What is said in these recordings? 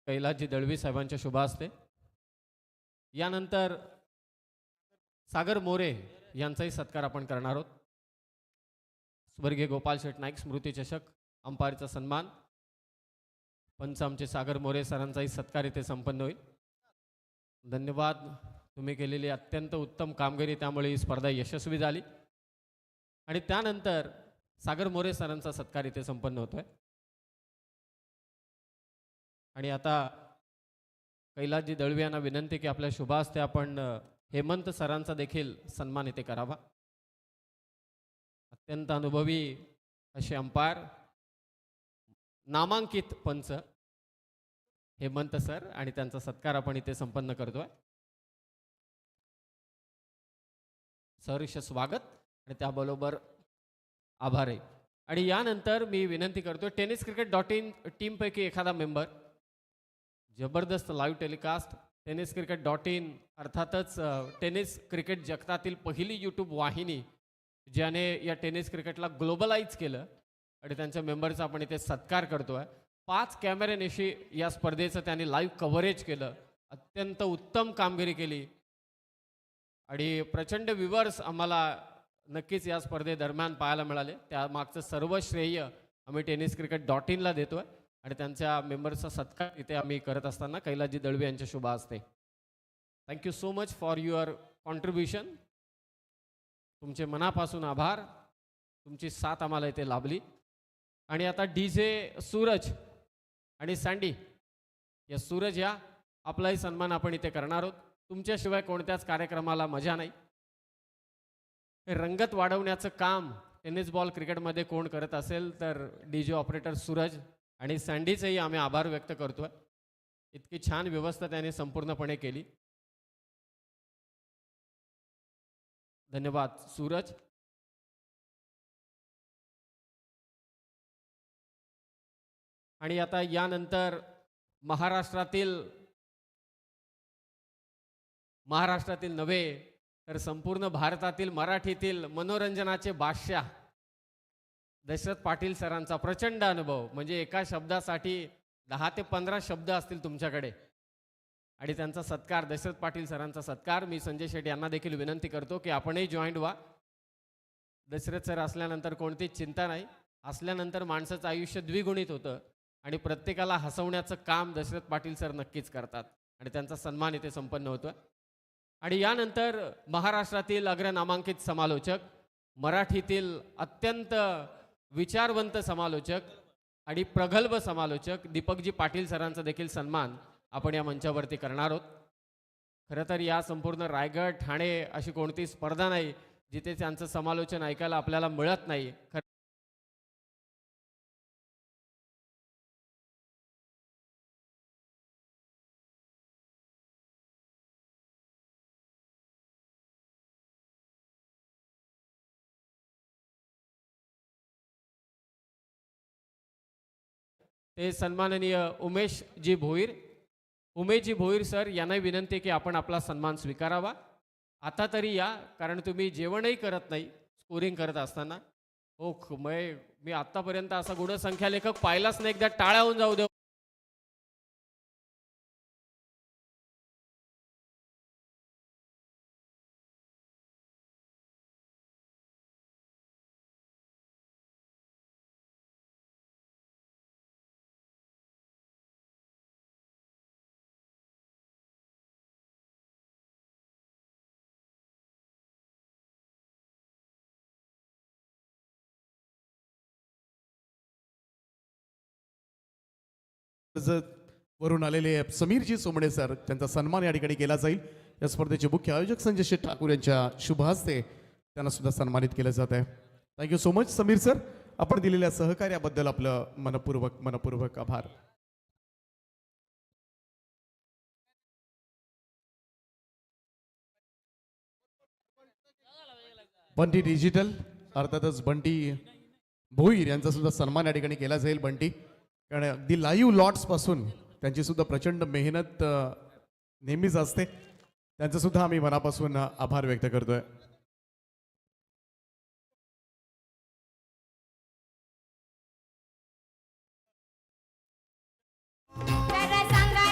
कैलासजी दळवी साहेबांच्या शुभ हस्ते, यानंतर सागर मोरे यांचाही सत्कार आपण करणार आहोत. स्वर्गीय गोपाल शेठ नाईक स्मृती चषक अंपायरचा सन्मान, पंच आमचे सागर मोरे सरांचाही सत्कार इथे संपन्न होईल. धन्यवाद, तुम्ही केलेली अत्यंत उत्तम कामगिरी, त्यामुळे ही स्पर्धा यशस्वी झाली. आणि त्यानंतर सागर मोरे सरांचा सत्कार इथे संपन्न होतोय. आणि आता कैलासजी दळवी यांना विनंती की आपल्या शुभ हस्ते आपण हेमंत सरांचा देखील सन्मान इथे करावा. अत्यंत अनुभवी असे अंपायर, नामांकित पंच हेमंत सर, आणि त्यांचा सत्कार आपण इथे संपन्न करतोय. सहर्ष स्वागत आणि त्याबरोबर आभार आहे. आणि यानंतर मी विनंती करतो, tenniscricket.in टीमपैकी एखादा मेंबर, जबरदस्त लाईव्ह टेलिकास्ट tenniscricket.in, अर्थातच टेनिस क्रिकेट जगतातील पहिली यूट्यूब वाहिनी ज्याने या टेनिस क्रिकेटला ग्लोबलाइज केलं, आणि त्यांच्या मेंबरचा आपण इथे सत्कार करतोय. 5 कॅमेऱ्यानिशी या स्पर्धेचं त्यांनी लाईव्ह कव्हरेज केलं, अत्यंत उत्तम कामगिरी केली आणि प्रचंड व्ह्यूअर्स आम्हाला नक्कीच या स्पर्धेदरम्यान पाहायला मिळाले. त्यामागचं सर्व श्रेय आम्ही tenniscricket.in ला देतोय आणि त्यांच्या मेंबर्सचा सत्कार इथे आम्ही करत असताना कैलासजी दळवी यांच्या शुभ हस्ते. Thank you so much for your contribution. तुमचे मनापासून आभार, तुमची साथ आम्हाला इथे लाभली. आणि आता DJ सूरज आणि सँडी, या सूरज या आपलाही सन्मान आपण इथे करणार आहोत. तुमच्याशिवाय कोणत्याच कार्यक्रमाला मजा नाही. रंगत वाढवण्याचं काम टेनिस बॉल क्रिकेटमध्ये कोण करत असेल तर DJ ऑपरेटर सूरज आणि सँडीचेही आम्ही आभार व्यक्त करतोय. इतकी छान व्यवस्था त्याने संपूर्णपणे केली. धन्यवाद सूरज. आणि आता यानंतर महाराष्ट्रातील नव्हे तर संपूर्ण भारतातील मराठीतील मनोरंजनाचे बादशाह दशरथ पाटील सरांचा प्रचंड अनुभव, म्हणजे एका शब्दासाठी 10 ते 15 शब्द असतील तुमच्याकडे, आणि त्यांचा सत्कार, दशरथ पाटील सरांचा सत्कार. मी संजय शेठ यांना देखील विनंती करतो की आपणही जॉईंट व्हा. दशरथ सर असल्यानंतर कोणतीच चिंता नाही. असल्यानंतर माणसाचं आयुष्य द्विगुणित होतं आणि प्रत्येकाला हसवण्याचं काम दशरथ पाटील सर नक्कीच करतात आणि त्यांचा सन्मान इथे संपन्न होतो. आणि यानंतर महाराष्ट्रातील अग्रनामांकित समालोचक, मराठीतील अत्यंत विचारवंत समालोचक आणि प्रगल्भ समालोचक दीपकजी पाटील सरांचा देखील सन्मान आपण या मंचावरती करणार आहोत. खरं तर या संपूर्ण रायगड, ठाणे अशी कोणती स्पर्धा नाही जिथे त्यांचं समालोचन ऐकायला आपल्याला मिळत नाही. ते सन्माननीय उमेशजी भोईर सर यांना विनंती की आपण आपला सन्मान स्वीकारावा. आता तरी या, कारण तुम्ही जेवणही करत नाही स्कोरिंग करत असताना. हो, मी आतापर्यंत असा गुणसंख्या लेखक पाहिलाच नाही. एकदा टाळ्या होऊन जाऊ दे. वरून आलेले समीरजी सोमणे सर, त्यांचा सन्मान या ठिकाणी केला जाईल. या स्पर्धेचे मुख्य आयोजक संजय शेठ ठाकूर यांच्या शुभ हस्ते त्यांना सुद्धा सन्मानित केलं जात आहे. Thank you so much Sameer sir, आपण दिलेल्या सहकार्याबद्दल आपलं मनपूर्वक आभार. बंटी डिजिटल, अर्थातच बंटी भोईर यांचा सुद्धा सन्मान या ठिकाणी केला जाईल. बंटी, कारण अगदी लाईव्ह लॉट्स पासून त्यांची सुद्धा प्रचंड मेहनत नेहमीच असते. त्यांचं सुद्धा आम्ही मनापासून आभार व्यक्त करतोय. जरा सांगा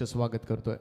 स्वागत करतोय.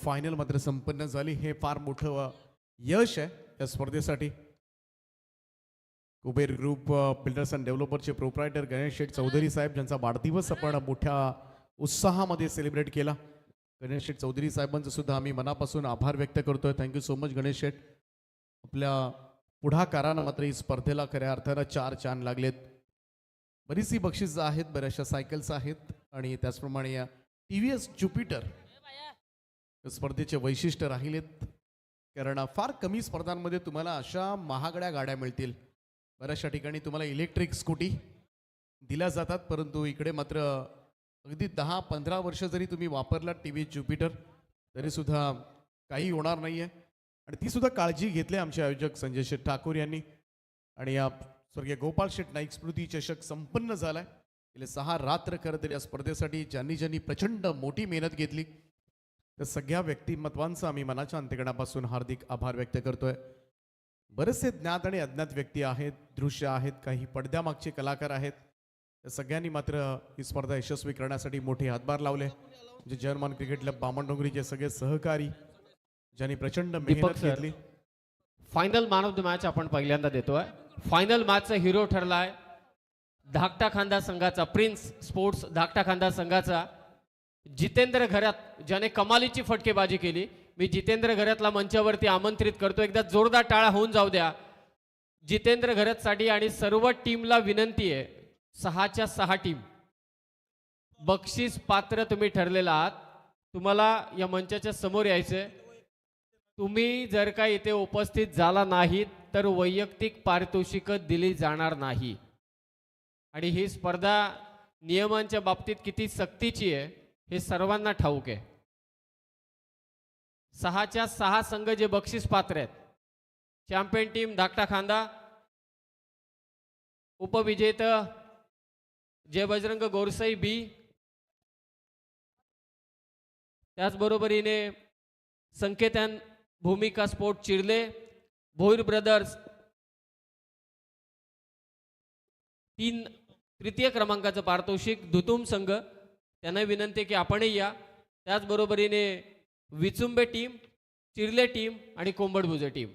फायनल मात्र संपन्न झाली. हे फार मोठं यश आहे या स्पर्धेसाठी. कुबेर ग्रुप बिल्डर्स अँड डेव्हलपरचे प्रोप्रायटर गणेश शेठ चौधरी साहेब, ज्यांचा वाढदिवस आपण मोठ्या उत्साहामध्ये सेलिब्रेट केला. गणेश शेठ चौधरी साहेबांचं सुद्धा आम्ही मनापासून आभार व्यक्त करतोय. थँक्यू सो मच गणेश शेठ. आपल्या पुढाकारानं मात्र ही स्पर्धेला खऱ्या अर्थानं 4 चांद लागलेत. बरीचशी बक्षीस आहेत, बऱ्याचशा सायकल्स आहेत आणि त्याचप्रमाणे या TVS ज्युपिटर स्पर्धेचे वैशिष्ट्य राहिलेत. कारण फार कमी स्पर्धांमध्ये तुम्हाला अशा महागड्या गाड्या मिळतील. बऱ्याचशा ठिकाणी तुम्हाला इलेक्ट्रिक स्कूटी दिल्या जातात, परंतु इकडे मात्र अगदी 10-15 वर्ष जरी तुम्ही वापरला TVS ज्युपिटर तरीसुद्धा काही होणार नाही आहे. आणि ती सुद्धा काळजी घेतली आमचे आयोजक संजय शेठ ठाकूर यांनी. आणि या स्वर्गीय गोपाळ शेठ नाईक स्मृती चषक संपन्न झालाय. गेले 6 रात्र खरं तर या स्पर्धेसाठी ज्यांनी ज्यांनी प्रचंड मोठी मेहनत घेतली त्या सगळ्या व्यक्तिमत्वांचा आम्ही मनाच्या अंतकरणापासून हार्दिक आभार व्यक्त करतोय. बरेचसे ज्ञात आणि अज्ञात व्यक्ती आहेत, दृश्य आहेत, काही पडद्यामागचे कलाकार आहेत. त्या सगळ्यांनी मात्र ही स्पर्धा यशस्वी करण्यासाठी मोठे हातभार लावले. म्हणजे जर्मन क्रिकेट क्लब बामणडोंगरीचे सगळे सहकारी ज्यांनी प्रचंड दीपक मेहनत सर, घेतली. Final man of the match आपण पहिल्यांदा देतोय. फायनल मॅचचा हिरो ठरलाय धाकटा खांदा संघाचा प्रिन्स स्पोर्ट्स धाकटा खांदा संघाचा जितेंद्र घरात, ज्याने कमालीची फटकेबाजी केली. मी जितेंद्र घरातला मंचावरती आमंत्रित करतो. एकदा जोरदार टाळा होऊन जाऊ द्या जितेंद्र घरातसाठी. आणि सर्व टीमला विनंती आहे, 6च्या 6 टीम बक्षीस पात्र तुम्ही ठरलेला आहात. तुम्हाला या मंचाच्या समोर यायचंय. तुम्ही जर का इथे उपस्थित झाला नाहीत तर वैयक्तिक पारितोषिकं दिली जाणार नाही. आणि ही स्पर्धा नियमांच्या बाबतीत किती सक्तीची आहे हे सर्वांना ठाऊक आहे. 6च्या 6 संघ जे बक्षीस पात्र आहेत, चॅम्पियन टीम धाकटा खांदा, उपविजेत जय बजरंग गोरसई बी, त्याचबरोबरीने संकेतन भूमिका स्पोर्ट चिरले, भोईर ब्रदर्स 3 तृतीय क्रमांकाचं पारितोषिक, धुतुम संघ त्यांना विनंती की आपणही या. त्याचबरोबरीने विचुंबे टीम, चिरले टीम आणि कोंबडभुजे टीम,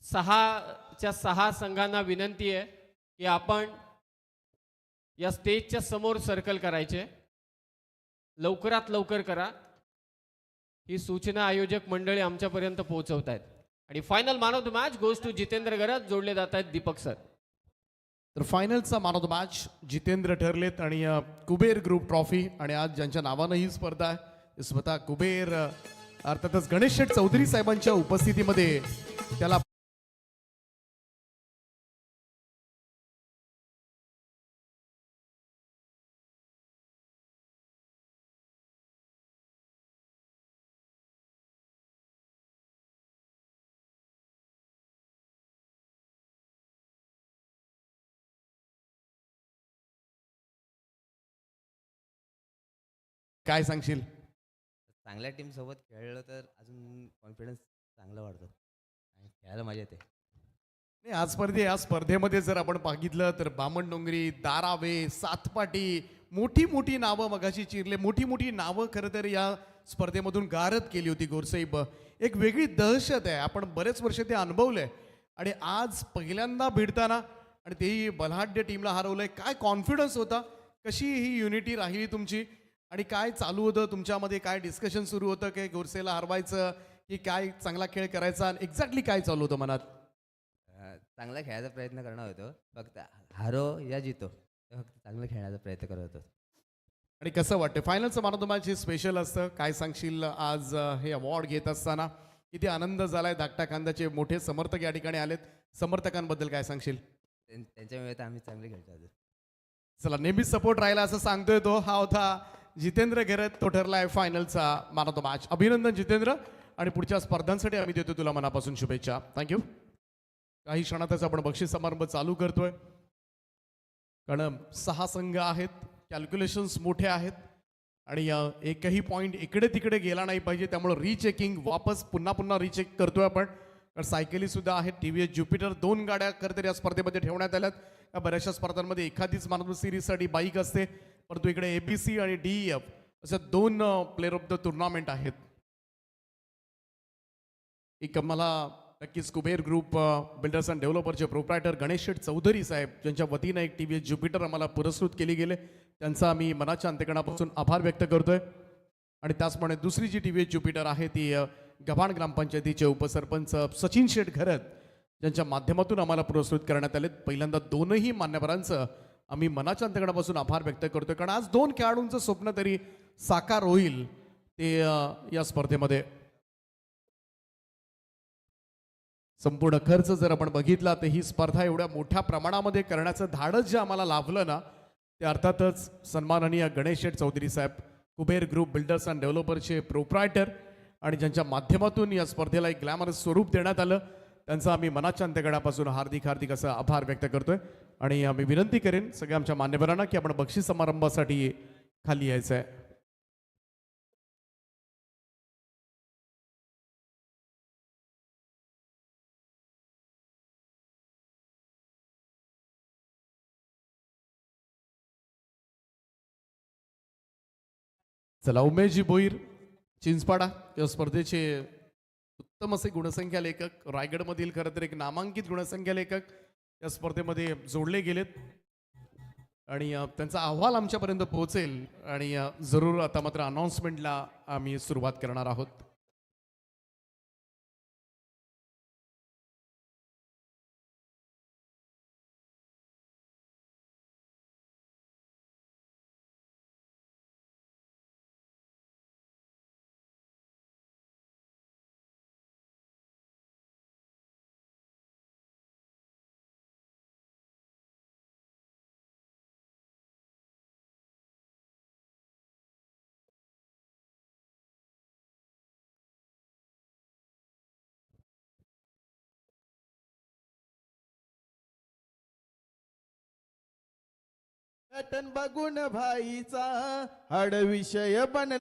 6च्या 6 संघांना विनंती आहे की आपण या स्टेजच्या समोर सर्कल करायचे. लवकरात लवकर करा. ही सूचना आयोजक मंडळी आमच्यापर्यंत पोहोचवत आहेत. आणि final man of the match goes to Jitendra Gharat. जोडले जात आहेत दीपक सर. तर फायनलचा man of the match Jitendra ठरलेत. आणि कुबेर ग्रुप ट्रॉफी, आणि आज ज्यांच्या नावानं ही स्पर्धा आहे स्वतः कुबेर अर्थातच गणेश शेठ चौधरी साहेबांच्या उपस्थितीमध्ये त्याला काय सांगशील? चांगल्या टीम सोबत खेळलं तर अजून कॉन्फिडन्स चांगला वाढतो आणि खेळायला मजा येते. नाही, आज या स्पर्धेमध्ये जर आपण बघितलं तर बामणडोंगरी, दारावे, सातपाटी, मोठी मोठी नावं मगाशी चिरले, मोठी मोठी नावं खरं तर या स्पर्धेमधून गारद केली होती. गोरसाहेब, एक वेगळी दहशत आहे. आपण बरेच वर्ष ते अनुभवलंय आणि आज पहिल्यांदा भिडताना आणि तेही बलाढ्य टीमला हरवलंय. काय कॉन्फिडन्स होता, कशी ही युनिटी राहिली तुमची आणि काय चालू होतं तुमच्यामध्ये, काय डिस्कशन सुरू होतं की गोरसेला हरवायचं की काय चांगला खेळ करायचा, एक्झॅक्टली काय चालू होतं मनात? चांगला खेळायचा प्रयत्न करणार होतो, फक्त हारो या जितो फक्त चांगलं खेळण्याचा प्रयत्न करत होतो. आणि कसं वाटतं फायनलचं मॅन ऑफ द मॅच हे स्पेशल असतं? काय सांगशील आज हे अवॉर्ड घेत असताना किती आनंद झालाय? धाकटा खांद्याचे मोठे समर्थक या ठिकाणी आलेत, समर्थकांबद्दल काय सांगशील? त्यांच्यामुळे तर आम्ही चांगले खेळतो. चला नेहमीच सपोर्ट राहिला असं सांगतोय तो. हा होता जितेंद्र घेरत, तो ठरलाय फायनलचा मॅन ऑफ द मॅच. अभिनंदन जितेंद्र, आणि पुढच्या स्पर्धांसाठी आम्ही देतो तुला मनापासून शुभेच्छा. थँक्यू. काही क्षणातच आपण बक्षीस समारंभ चालू करतोय, कारण 6 संघ आहेत, कॅल्क्युलेशन्स मोठे आहेत आणि एकही पॉईंट इकडे तिकडे गेला नाही पाहिजे. त्यामुळे रिचेकिंग वापस पुन्हा रिचेक करतोय आपण. तर सायकली सुद्धा आहेत. TVS ज्युपिटर 2 गाड्या खरंतर या स्पर्धेमध्ये ठेवण्यात आल्यात. या बऱ्याचशा स्पर्धांमध्ये एखादीच मानव सिरीजसाठी बाईक असते, परंतु इकडे ABC आणि DEF असे 2 प्लेअर ऑफ द टुर्नामेंट आहेत. एक मला नक्कीच कुबेर ग्रुप बिल्डर्स अँड डेव्हलपरचे प्रोप्रायटर गणेश शेठ चौधरी साहेब, ज्यांच्या वतीनं एक TVS ज्युपिटर आम्हाला पुरस्कृत केली गेले, त्यांचा आम्ही मनाच्या अंतकणापासून आभार व्यक्त करतोय. आणि त्याचप्रमाणे दुसरी जी TVS ज्युपिटर आहे ती गव्हाण ग्रामपंचायतीचे उपसरपंच सचिन शेठ घरत, ज्यांच्या माध्यमातून आम्हाला पुरस्कृत करण्यात आले. पहिल्यांदा दोनही मान्यवरांचं आम्ही मनाच्या अंतकणापासून आभार व्यक्त करतोय, कारण आज 2 खेळाडूंचं स्वप्न तरी साकार होईल ते या स्पर्धेमध्ये. संपूर्ण खर्च जर आपण बघितला तर ही स्पर्धा एवढ्या मोठ्या प्रमाणामध्ये करण्याचं धाडस जे आम्हाला लाभलं ना, ते अर्थातच सन्माननीय Ganesh Sheth Chaudhari Saheb, Kuber group builders and डेव्हलपरचे प्रोप्रायटर, आणि ज्यांच्या माध्यमातून या स्पर्धेला एक ग्लॅमरस स्वरूप देण्यात आलं, त्यांचा आम्ही मनाच्या अंतकणापासून हार्दिक असं आभार व्यक्त करतोय. आणि आम्ही विनंती करेन सगळ्या आमच्या मान्यवरांना की आपण बक्षीस समारंभासाठी खाली यायचं आहे. चला, उमेशजी भोईर, चिंचपाडा या स्पर्धेचे उत्तम असे गुणसंख्या लेखक, रायगडमधील खरं तर एक नामांकित गुणसंख्या लेखक या स्पर्धेमध्ये जोडले गेलेत, आणि त्यांचा अहवाल आमच्यापर्यंत पोहोचेल. आणि जरूर आता मात्र अनाऊन्समेंटला आम्ही सुरुवात करणार आहोत. पॅटर्न बघून भाईचा हाड विषय बन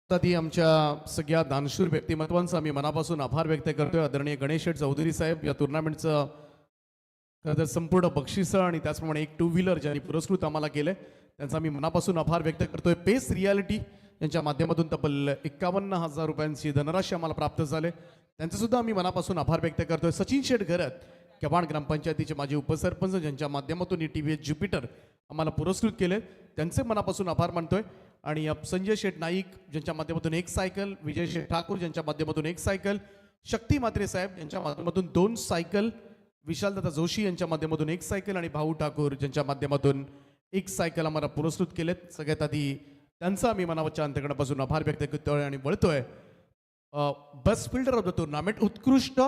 ती आमच्या सगळ्या दानशूर व्यक्तिमत्वांचा आम्ही मनापासून आभार व्यक्त करतोय. आदरणीय गणेश शेठ चौधरी साहेब, या टुर्नामेंटचं खरं तर संपूर्ण बक्षिसं आणि त्याचप्रमाणे एक 2 व्हीलर ज्यांनी पुरस्कृत आम्हाला केले, त्यांचा आम्ही मनापासून आभार व्यक्त करतोय. पेस रियालिटी यांच्या माध्यमातून तब्बल 51,000 रुपयांची धनराशी आम्हाला प्राप्त झाले, त्यांचे सुद्धा आम्ही मनापासून आभार व्यक्त करतोय. सचिन शेठ घरत, गव्हाण ग्रामपंचायतीचे माजी उपसरपंच, ज्यांच्या माध्यमातून ही TVS ज्युपिटर आम्हाला पुरस्कृत केले, त्यांचे मनापासून आभार मानतोय. आणि संजय शेठ नाईक, ज्यांच्या माध्यमातून 1 सायकल, विजय शेठ ठाकूर, ज्यांच्या माध्यमातून 1 सायकल, शक्ती म्हात्रे साहेब यांच्या माध्यमातून 2 सायकल, विशालदादा जोशी यांच्या माध्यमातून 1 सायकल, आणि भाऊ ठाकूर ज्यांच्या माध्यमातून 1 सायकल आम्हाला पुरस्कृत केलेत. सगळ्यात आधी त्यांचा आम्ही मनाच्या अंतकणापासून आभार व्यक्त करतोय आणि वळतोय best fielder of the tournament, उत्कृष्ट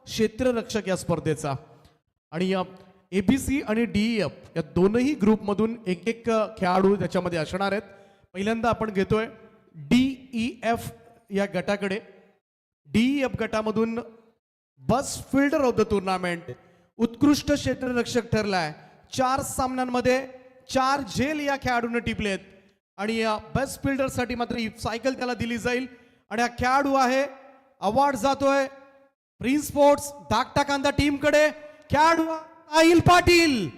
क्षेत्ररक्षक या स्पर्धेचा. आणि ABC आणि DEF या दोनही ग्रुपमधून एक एक खेळाडू त्याच्यामध्ये असणार आहेत. पहिल्यांदा आपण घेतोय DEF या गटाकडे. DEF गटामधून best fielder of the tournament उत्कृष्ट क्षेत्ररक्षक ठरलाय. 4 सामन्यांमध्ये 4 झेल या खेळाडूने टिपलेत आणि या बेस्ट फिल्डरसाठी मात्र ही सायकल त्याला दिली जाईल. आणि हा खेळाडू आहे, अवॉर्ड जातोय प्रिन्स स्पोर्ट्स धाकटा कांदा टीमकडे. खेळाडू Sahil Patil.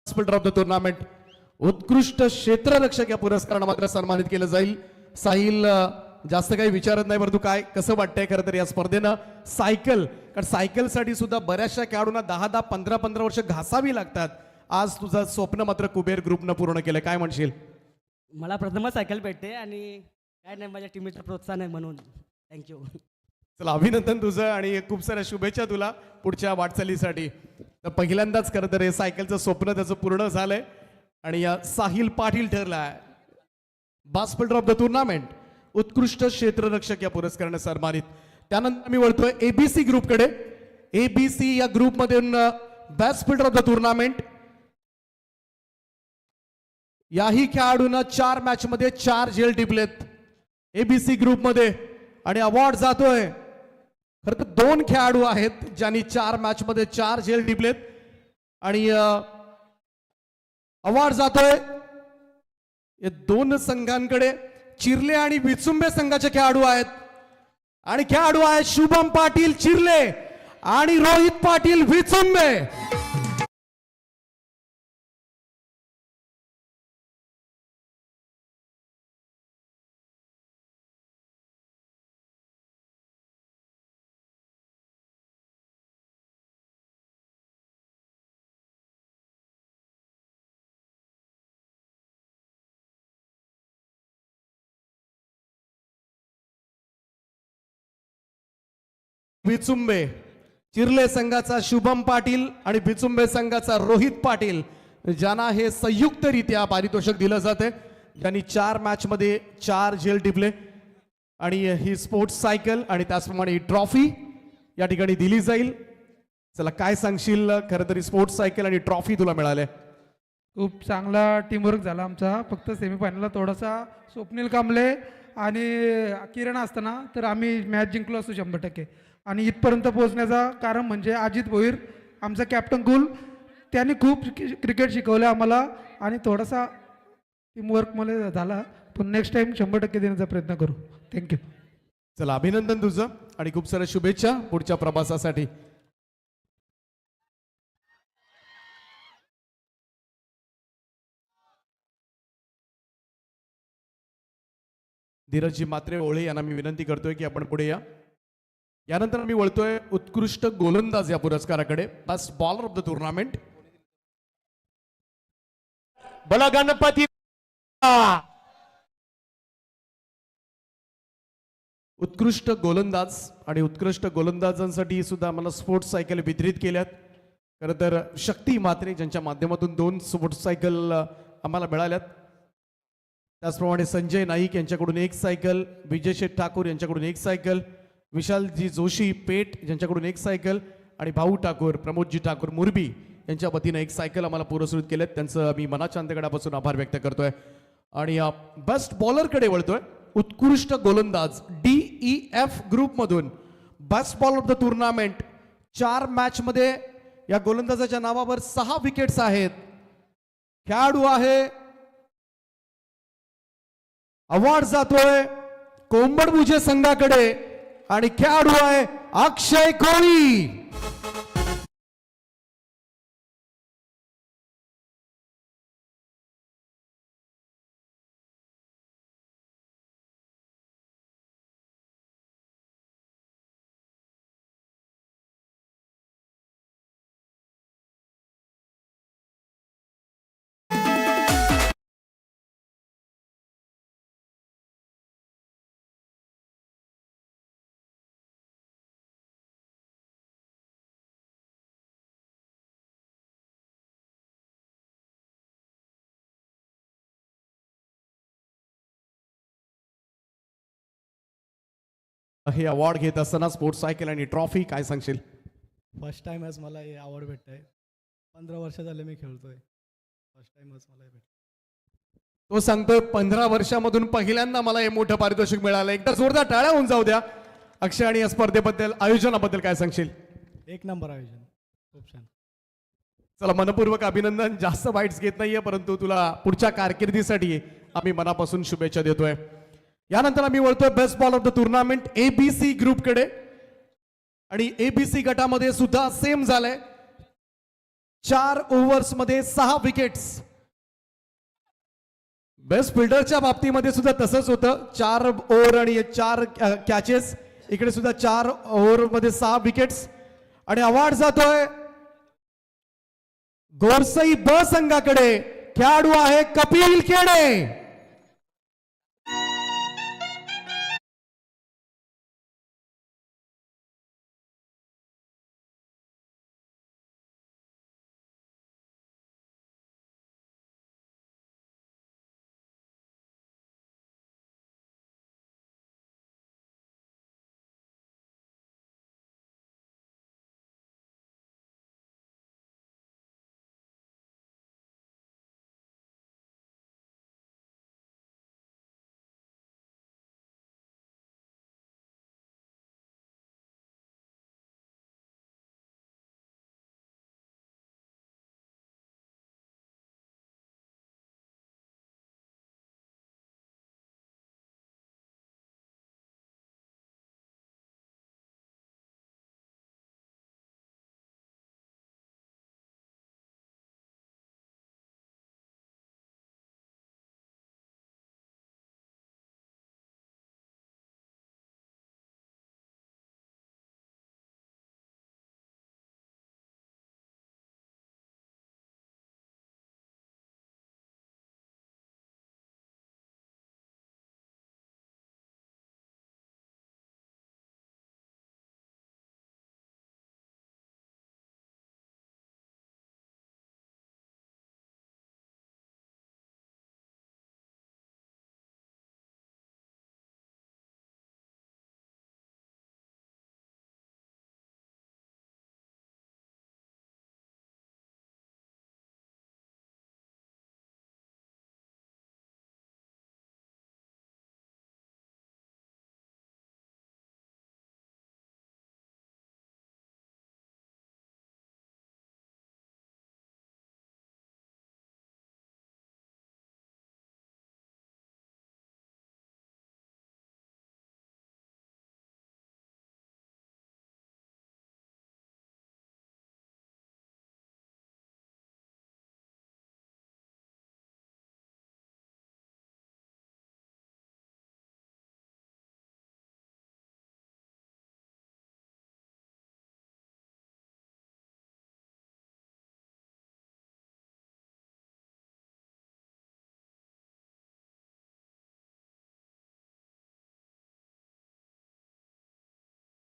Fielder of the tournament उत्कृष्ट क्षेत्ररक्षक या पुरस्काराने मात्र सन्मानित केलं जाईल. साहिल जास्त काही विचारत नाही, परंतु काय कसं वाटतंय खरं तर या स्पर्धेनं सायकल, कारण सायकलसाठी सुद्धा बऱ्याचशा खेळाडूंना 10-10, 15-15 वर्ष घासावी लागतात. आज तुझं स्वप्न मात्र कुबेर ग्रुपनं पूर्ण केलं, काय म्हणशील? मला प्रथमच सायकल भेटते आणि काय नाही, माझ्या टीमचं प्रोत्साहन आहे म्हणून थँक्यू. चला अभिनंदन तुझं आणि खूप साऱ्या शुभेच्छा तुला पुढच्या वाटचालीसाठी. तर पहिल्यांदाच खरं तर हे सायकलचं स्वप्न त्याचं पूर्ण झालंय आणि या साहिल पाटील ठरलाय बास फिल्डर ऑफ द टुर्नामेंट उत्कृष्ट क्षेत्ररक्षक या पुरस्काराने सन्मानित. त्यानंतर मी वळतोय ABC ग्रुपकडे. ABC या ग्रुपमधून best fielder of the tournament याही खेळाडूंना 4 मॅच मध्ये 4 झेल टिपलेत ABC ग्रुपमध्ये आणि अवॉर्ड जातोय. खरं तर 2 खेळाडू आहेत ज्यांनी 4 मॅच मध्ये 4 झेल टिपलेत आणि अवॉर्ड जातोय या 2 संघांकडे. चिर्ले आणि विचुंबे संघाचे खेळाडू आहेत आणि खेळाडू आहेत शुभम पाटील चिर्ले आणि रोहित पाटील विचुंबे. विचुंबे चिर्ले संघाचा शुभम पाटील आणि विचुंबे संघाचा रोहित पाटील ज्यांना हे संयुक्तरित्या पारितोषिक दिलं जाते, ज्यांनी 4 मॅच मध्ये 4 झेल टिपले आणि ही स्पोर्ट्स सायकल आणि त्याचप्रमाणे ही ट्रॉफी या ठिकाणी दिली जाईल. चला काय सांगशील? खरं तरी स्पोर्ट्स सायकल आणि ट्रॉफी तुला मिळाले. खूप चांगला टीमवर्क झाला आमचा. फक्त सेमीफायनलला थोडासा स्वप्नील कांबळे आणि किरण असताना तर आम्ही मॅच जिंकलो असतो 100%. आणि इथपर्यंत पोहोचण्याचं कारण म्हणजे अजित भोईर आमचा कॅप्टन कुल, त्यांनी खूप क्रिकेट शिकवलं आम्हाला आणि थोडासा टीमवर्क मला झाला, पण नेक्स्ट टाइम 100% देण्याचा प्रयत्न करू. थँक्यू. चला अभिनंदन तुझं आणि खूप साऱ्या शुभेच्छा पुढच्या प्रवासासाठी. धीरजजी मात्रे ओळे यांना मी विनंती करतोय की आपण पुढे या. यानंतर मी वळतोय उत्कृष्ट गोलंदाज या पुरस्काराकडे. Best bowler of the tournament बोला गणपती. उत्कृष्ट गोलंदाज आणि उत्कृष्ट गोलंदाजांसाठी सुद्धा आम्हाला स्पोर्ट्स सायकल वितरित केल्यात. खरं तर शक्ती मात्रे ज्यांच्या माध्यमातून 2 स्पोर्ट्स सायकल आम्हाला मिळाल्यात. त्याचप्रमाणे संजय नाईक यांच्याकडून 1 सायकल, विजय शेठ ठाकूर यांच्याकडून 1 सायकल, विशालजी जोशी पेठ यांच्याकडून 1 सायकल आणि भाऊ ठाकूर प्रमोदजी ठाकूर मुरबी यांच्या वतीनं 1 सायकल आम्हाला पुरस्कृत केलेत. त्यांचं मी मनाच्या अंतकडापासून आभार व्यक्त करतोय. आणि बेस्ट बॉलरकडे वळतोय. उत्कृष्ट गोलंदाज DEF ग्रुपमधून best bowler of the tournament 4 match मध्ये या गोलंदाजाच्या नावावर 6 विकेट्स आहेत. खेळाडू आहे, अवॉर्ड जातोय कोंबडमुजे संघाकडे आणि खेळाडू आहे अक्षय कोळी. हे अवॉर्ड घेत असताना स्पोर्ट्स सायकल आणि ट्रॉफी काय सांगशील? फर्स्ट टाइमच मला हे आवड भेटत आहे. 15 वर्ष झाले मी खेळतोय. फर्स्ट टाइमच मला हे भेटलं. तो सांगतोय 15 वर्षामधून पहिल्यांदा मला हे मोठं पारितोषिक मिळालं. एकदा जोरदार टाळ्या होऊन जाऊ द्या. अक्षय, आणि या स्पर्धेबद्दल आयोजनाबद्दल काय सांगशील? एक नंबर आयोजन, खूप छान. चला, मनपूर्वक अभिनंदन. जास्त बाईट्स घेत नाहीये, परंतु तुला पुढच्या कारकिर्दीसाठी आम्ही मनापासून शुभेच्छा देतोय. यानंतर आम्ही वळतोय best ball of the tournament ABC ग्रुपकडे. आणि ABC गटामध्ये सुद्धा सेम झालंय. 4 ओव्हर्स मध्ये 6 विकेट्स. बेस्ट फिल्डरच्या बाबतीमध्ये सुद्धा तसंच होतं. 4 ओव्हर आणि 4 कॅचेस. इकडे सुद्धा 4 ओव्हर मध्ये 6 विकेट्स. आणि अवॉर्ड जातोय गोरसई ब संघाकडे. खेळाडू आहे कपिल केडे.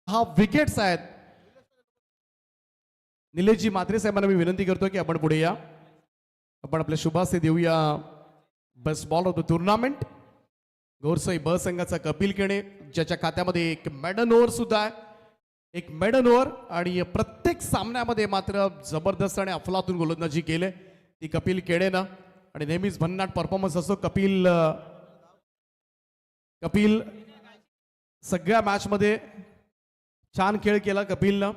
हा विकेट्स आहेत. निलेशजी म्हात्रे साहेबांना मी विनंती करतो की आपण पुढे या. आपण आपल्या शुभास्ते देऊया best ball of the tournament. Gorsai ब संघाचा कपिल केणे, ज्याच्या खात्यामध्ये एक मेडन ओव्हर सुद्धा आहे. एक मेडन ओव्हर. आणि प्रत्येक सामन्यामध्ये मात्र जबरदस्त आणि अफलातून गोलंदाजी केले ती कपिल केडेनं. आणि नेहमीच भन्नाट परफॉर्मन्स असतो कपिल सगळ्या मॅचमध्ये छान खेळ केला कपिलनं.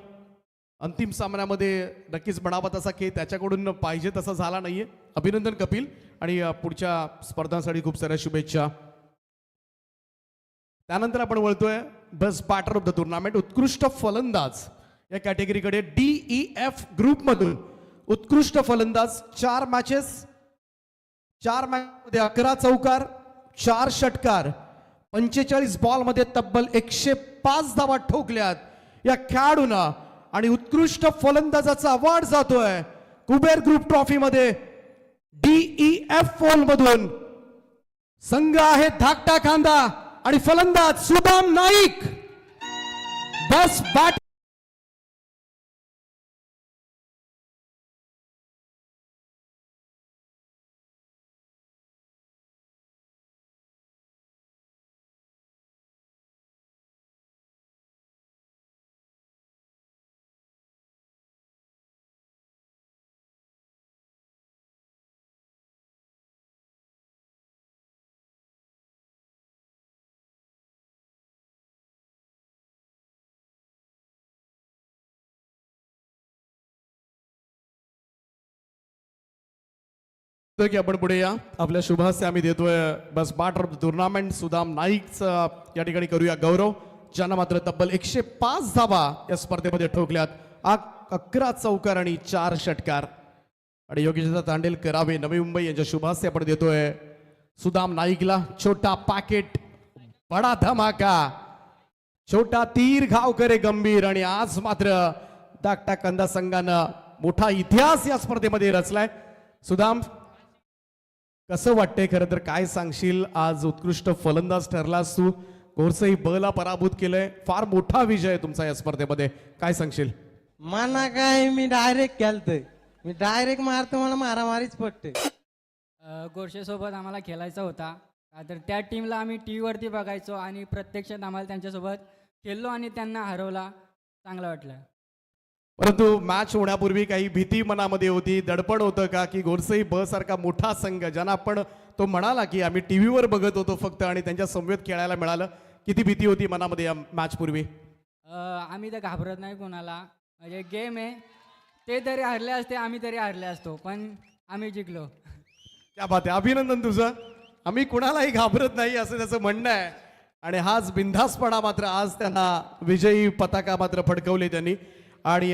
अंतिम सामन्यामध्ये नक्कीच म्हणावा तसा खेळ त्याच्याकडून पाहिजे तसा झाला नाहीये. अभिनंदन कपिल, आणि पुढच्या स्पर्धांसाठी खूप साऱ्या शुभेच्छा. त्यानंतर आपण वळतोय best batter of the tournament, उत्कृष्ट फलंदाज या कॅटेगरीकडे. DEF ग्रुपमधून उत्कृष्ट फलंदाज. 4 मॅचेस, 4 मॅचमध्ये 11 चौकार, 4 षटकार, 45 बॉलमध्ये तब्बल 105 धावा ठोकल्यात या खेळाडूंना. आणि उत्कृष्ट फलंदाजाचा अवॉर्ड जातोय कुबेर ग्रुप ट्रॉफी मध्ये DEF मधून. संघ आहे धाकटा खांदा आणि फलंदाज सुदाम नाईक. बेस्ट बॅट की आपण पुढे या आपल्या शुभास्ते आम्ही देतोय best part of the tournament Sudam नाईकचा या ठिकाणी करूया गौरव, ज्यांना मात्र तब्बल 105 धावा या स्पर्धेमध्ये ठोकल्यात. 11 चौकार आणि 4 षटकार. आणि योगेशदा तांडेल करावे नवी मुंबई यांच्या शुभास्ते आपण देतोय सुदाम नाईकला छोटा पॅकेट बडा धमाका, छोटा तीर घाव करे गंभीर. आणि आज मात्र धाकटा कंदा संघानं मोठा इतिहास या स्पर्धेमध्ये रचलाय. सुदाम, कसं वाटतंय खरं तर, काय सांगशील? आज उत्कृष्ट फलंदाज ठरलास तू, गोरसई बला पराभूत केलंय, फार मोठा विजय आहे तुमचा या स्पर्धेमध्ये, काय सांगशील? मना काय, मी डायरेक्ट केलतोय, मी डायरेक्ट मारतो, मला मारामारीच पडते. गोरशेसोबत आम्हाला खेळायचा होता, तर त्या टीमला आम्ही टी व्हीवरती बघायचो आणि प्रत्यक्षात आम्हाला त्यांच्यासोबत खेळलो आणि त्यांना हरवला, चांगलं वाटलं. परंतु मॅच होण्यापूर्वी काही भीती मनामध्ये होती, दडपण होतं का, की गोरसई ब सारखा मोठा संघ ज्यांना आपण, तो म्हणाला की आम्ही टीव्हीवर बघत होतो फक्त आणि त्यांच्या समवेत खेळायला मिळालं, किती भीती होती मनामध्ये या मॅच पूर्वी? आम्ही तर घाबरत नाही कोणाला, म्हणजे गेम आहे, ते तरी हरले असते, आम्ही तरी हरले असतो, पण आम्ही जिंकलो. क्या बात आहे, अभिनंदन तुझं. आम्ही कुणालाही घाबरत नाही असं त्याचं म्हणणं आहे. आणि हाच बिनधास्तपणा मात्र आज त्यांना विजयी पताका मात्र फडकवले त्यांनी. आणि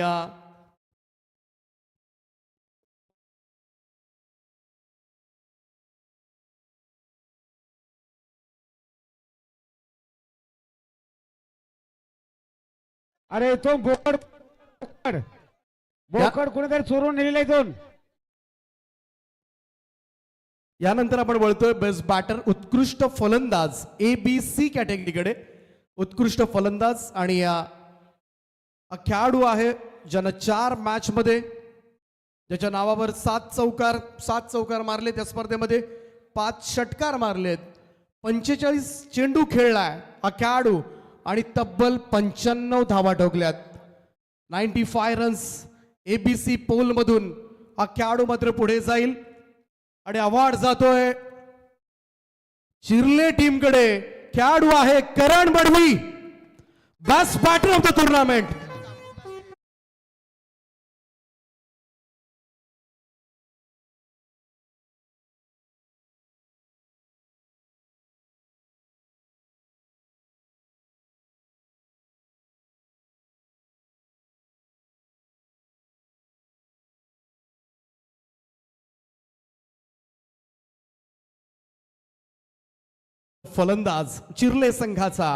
अरे तो बोकड बोकड बोकड कुणीतरी चोरून नेलेला आहे दोन. यानंतर आपण बोलतोय बेस्ट बॅटर उत्कृष्ट फलंदाज ABC कॅटेगरीकडे. उत्कृष्ट फलंदाज आणि हा खेळाडू आहे ज्यानं 4 मॅच मध्ये ज्याच्या नावावर 7 चौकार मारले, त्या स्पर्धेमध्ये 5 षटकार मारलेत, 45 चेंडू खेळलाय हा खेळाडू आणि तब्बल 95 धावा ठोकल्यात. 95 रन्स ABC पोल मधून हा खेळाडू मात्र पुढे जाईल. आणि अवॉर्ड जातोय चिर्ले टीमकडे. खेळाडू आहे Karan Badvi, best batter of the tournament. फलंदाज चिर्ले संघाचा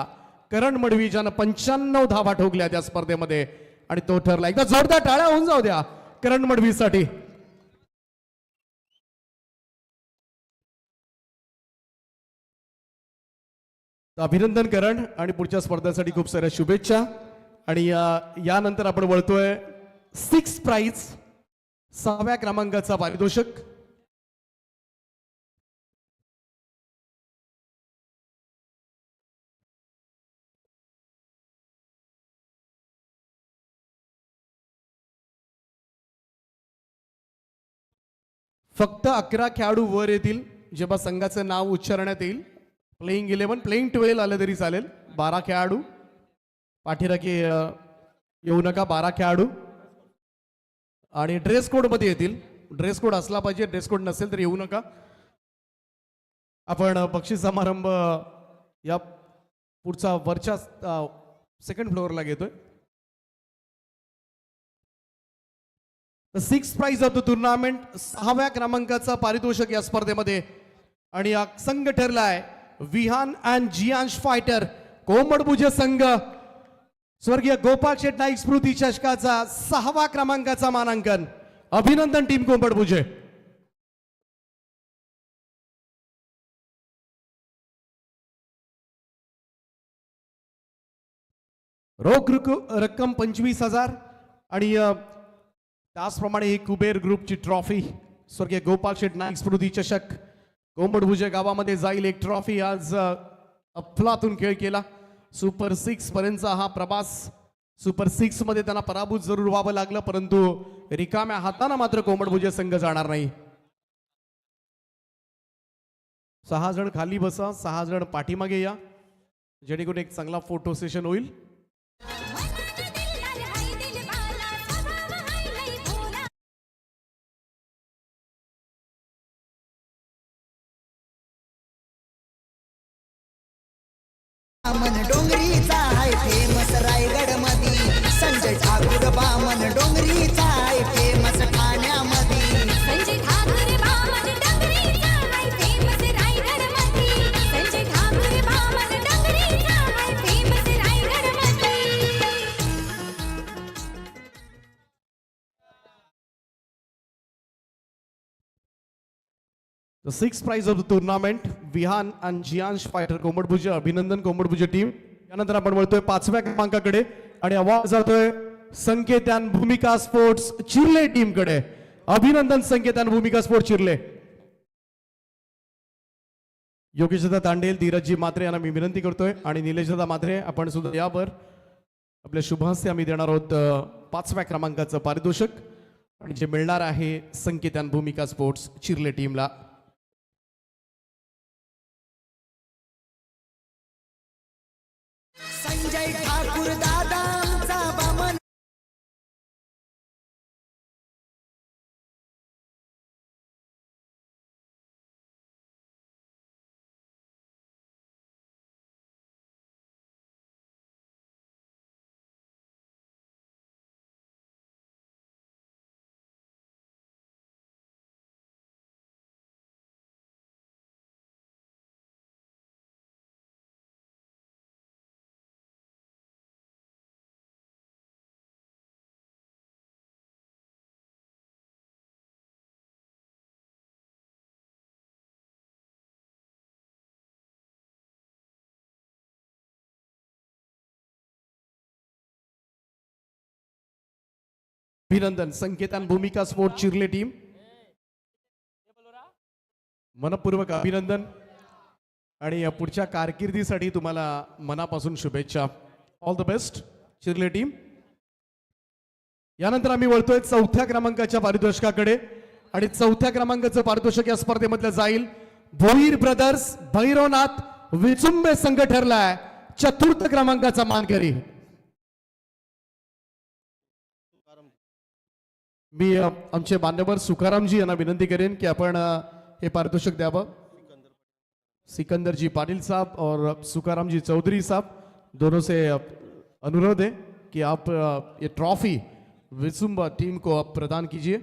करण मडवी, ज्यानं 95 धावा ठोकल्या त्या स्पर्धेमध्ये आणि तो ठरला. एकदा जोरदार टाळ्या होऊन जाऊ द्या करण मडवीसाठी. अभिनंदन करण आणि पुढच्या स्पर्धेसाठी खूप साऱ्या शुभेच्छा. आणि यानंतर आपण वळतोय 6 प्राइज 6व्या क्रमांकाचा पारितोषिक. फक्त 11 खेळाडू वर येतील जेव्हा संघाचं नाव उच्चारण्यात येईल. प्लेइंग 11, प्लेइंग 12 आलं तरी चालेल. 12 खेळाडू पाठीराखी येऊ नका. 12 खेळाडू आणि ड्रेस कोड मध्ये येतील. ड्रेस कोड असला पाहिजे, ड्रेस कोड नसेल तर येऊ नका. आपण बक्षीस समारंभ या पुढचा वरच्या 2nd फ्लोअरला घेतोय. 6 प्राइज ऑफ द टुर्नामेंट 6व्या क्रमांकाचा पारितोषिक या स्पर्धेमध्ये. आणि हा संघ ठरलाय विहान अँड जियांश फायटर कोंबडभुजे संघ. स्वर्गीय गोपाळ शेट नाईक स्मृती चषकाचा 6व्या क्रमांकाचा मानांकन. अभिनंदन टीम कोंबडभुजे. रोख रक्कम 25,000 आणि त्याचप्रमाणे ही कुबेर ग्रुपची ट्रॉफी स्वर्गीय गोपाळ शेट नाईक स्मृती चषक कोंबडभुजे गावामध्ये जाईल. एक ट्रॉफी आज अफलातून खेळ केला. सुपर 6 पर्यंतचा हा प्रवास. सुपर 6 मध्ये त्यांना पराभूत जरूर व्हावं लागलं, परंतु रिकाम्या हाताने मात्र कोंबडभुजे संघ जाणार नाही. 6 जण खाली बसा, 6 जण पाठीमागे या, जेणेकरून एक चांगला फोटो सेशन होईल. बामन डोंगरीचा हाय फेमस रायगड मधी. संजय ठाकूर बामन डोंगरीचा हाय फेमस ठाण्यामधी. संजय ठाकूर बामन डोंगरीचा हाय फेमस रायगड मधी. संजय ठाकूर बामन डोंगरीचा हाय फेमस रायगड मधी. The sixth prize of the tournament, Vihan and Jiyansh fighter Kombadbhuja. अभिनंदन कोंबडभुजा टीम. यानंतर आपण वळतोय 5व्या क्रमांकाकडे आणि आवाज जातोय संकेतन भूमिका स्पोर्ट्स चिर्ले टीम कडे. अभिनंदन संकेतन भूमिका स्पोर्ट्स चिर्ले. योगेशदादा तांडेल, धीरजजी मात्रे यांना मी विनंती करतोय आणि निलेशदादा मात्रे आपण सुद्धा यावर आपल्या शुभास्ते आम्ही देणार आहोत 5व्या क्रमांकाचं पारितोषिक आणि जे मिळणार आहे संकेतन भूमिका स्पोर्ट्स चिर्ले टीमला. संजय ठाकूर दादांचा बामन. अभिनंदन संकेतन भूमिका स्पोर्ट चिर्ले टीम. मनपूर्वक अभिनंदन आणि या पुढच्या कारकिर्दीसाठी तुम्हाला मनापासून शुभेच्छा. All the best Chirle team. यानंतर आम्ही वळतोय 4थ्या क्रमांकाच्या पारितोषिकाकडे आणि 4थ्या क्रमांकाचं पारितोषिक या स्पर्धेमधलं जाईल भोईर ब्रदर्स भैरवनाथ विचुंबे संघ ठरलाय 4th क्रमांकाचा मानकरी. मी आमचे मान्यवर सुकारामजी यांना विनंती करेन कि आपण हे पारितोषिक द्यावं. सिकंदर जी पाटिल साहब और सुकाराम जी चौधरी साहब दोनों से अनुरोध है कि आप ये ट्रॉफी विसुम्बा टीम को आप प्रदान कीजिए.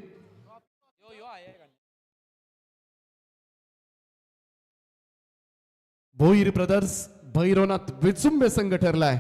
भोईर ब्रदर्स भैरवनाथ विचुंबे संघ ठरलाय.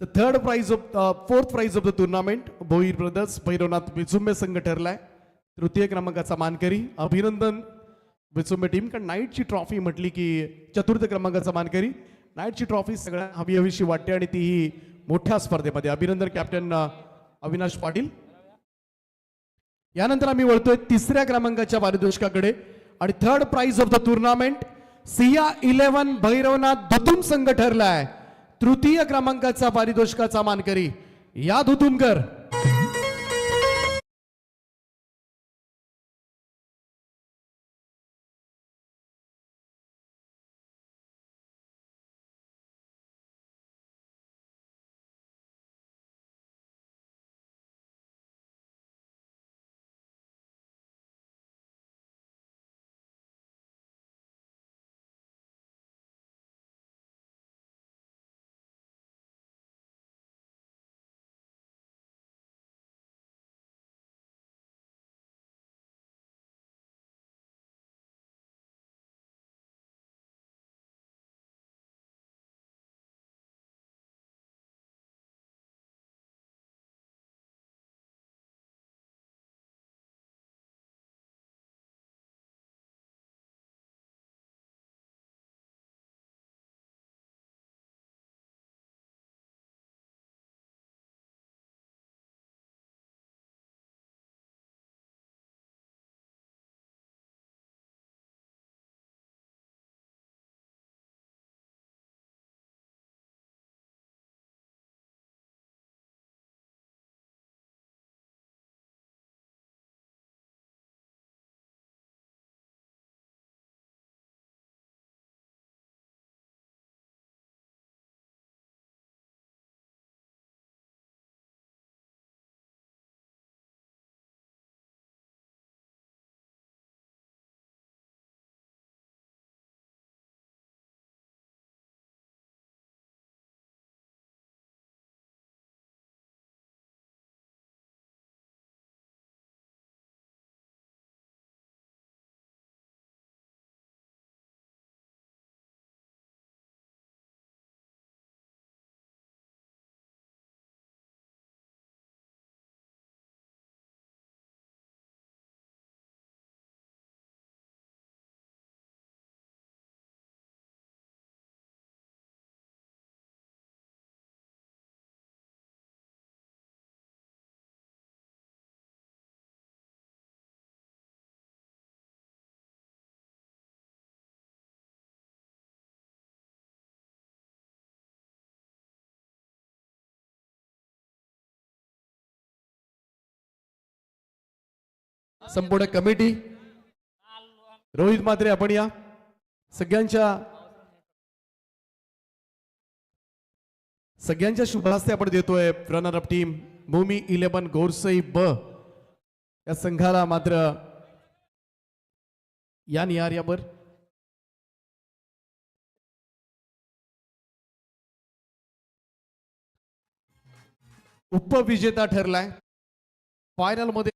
The third prize of fourth prize of the tournament, Bhoir brothers Bhairavnath Vichumbe संघ ठरलाय 3य क्रमांकाचा मानकरी. अभिनंदन विचुंबे टीम. कारण नाईटची ट्रॉफी म्हटली की 4th क्रमांकाचा मानकरी. नाईटची ट्रॉफी सगळ्या हवी हवीशी वाटते आणि तीही मोठ्या स्पर्धेमध्ये. अभिनंदन कॅप्टन अविनाश पाटील. यानंतर आम्ही वळतोय 3ऱ्या क्रमांकाच्या पारितोषिकाकडे आणि third prize of the tournament Siya 11 Bhairavnath Dhutum संघ ठरलाय 3य क्रमांकाचा पारितोषिकाचा मानकरी. या धुतुमकर. संपूर्ण कमिटी, रोहित म्हात्रे आपण या सगळ्यांच्या शुभ हस्ते आपण देतोय रनर अप टीम भूमी 11 गोरसई ब या संघाला मात्र या निहार्यावर उपविजेता ठरलाय. फायनल मध्ये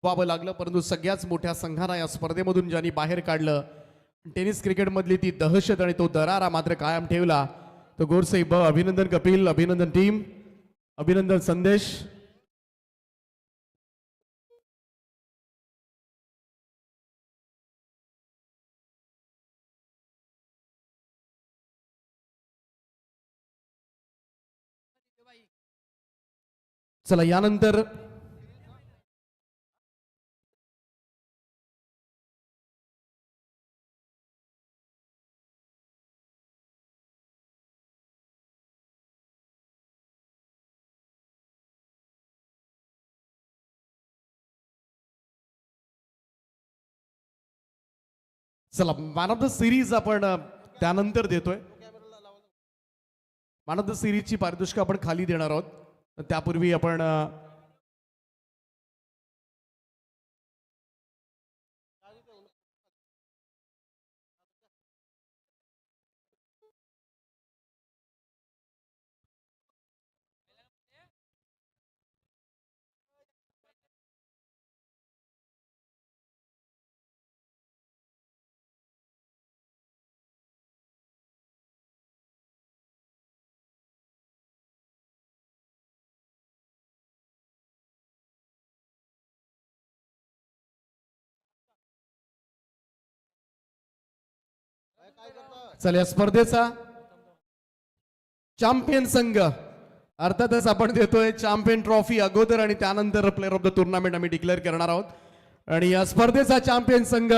व्हावं लागलं, परंतु सगळ्याच मोठ्या संघांना या स्पर्धेमधून ज्यांनी बाहेर काढलं, टेनिस क्रिकेट मधली ती दहशत आणि तो दरारा मात्र कायम ठेवला तो गोरसई ब. अभिनंदन कपिल, अभिनंदन टीम, अभिनंदन संदेश. चला यानंतर चला मॅन ऑफ द सिरीज आपण त्यानंतर देतोय. मॅन ऑफ द सिरीजची पारितोषिक आपण खाली देणार आहोत. त्यापूर्वी आपण चला या स्पर्धेचा चॅम्पियन संघ अर्थातच आपण देतोय चॅम्पियन ट्रॉफी अगोदर आणि त्यानंतर प्लेअर ऑफ द टुर्नामेंट आम्ही डिक्लेअर करणार आहोत. आणि या स्पर्धेचा चॅम्पियन संघ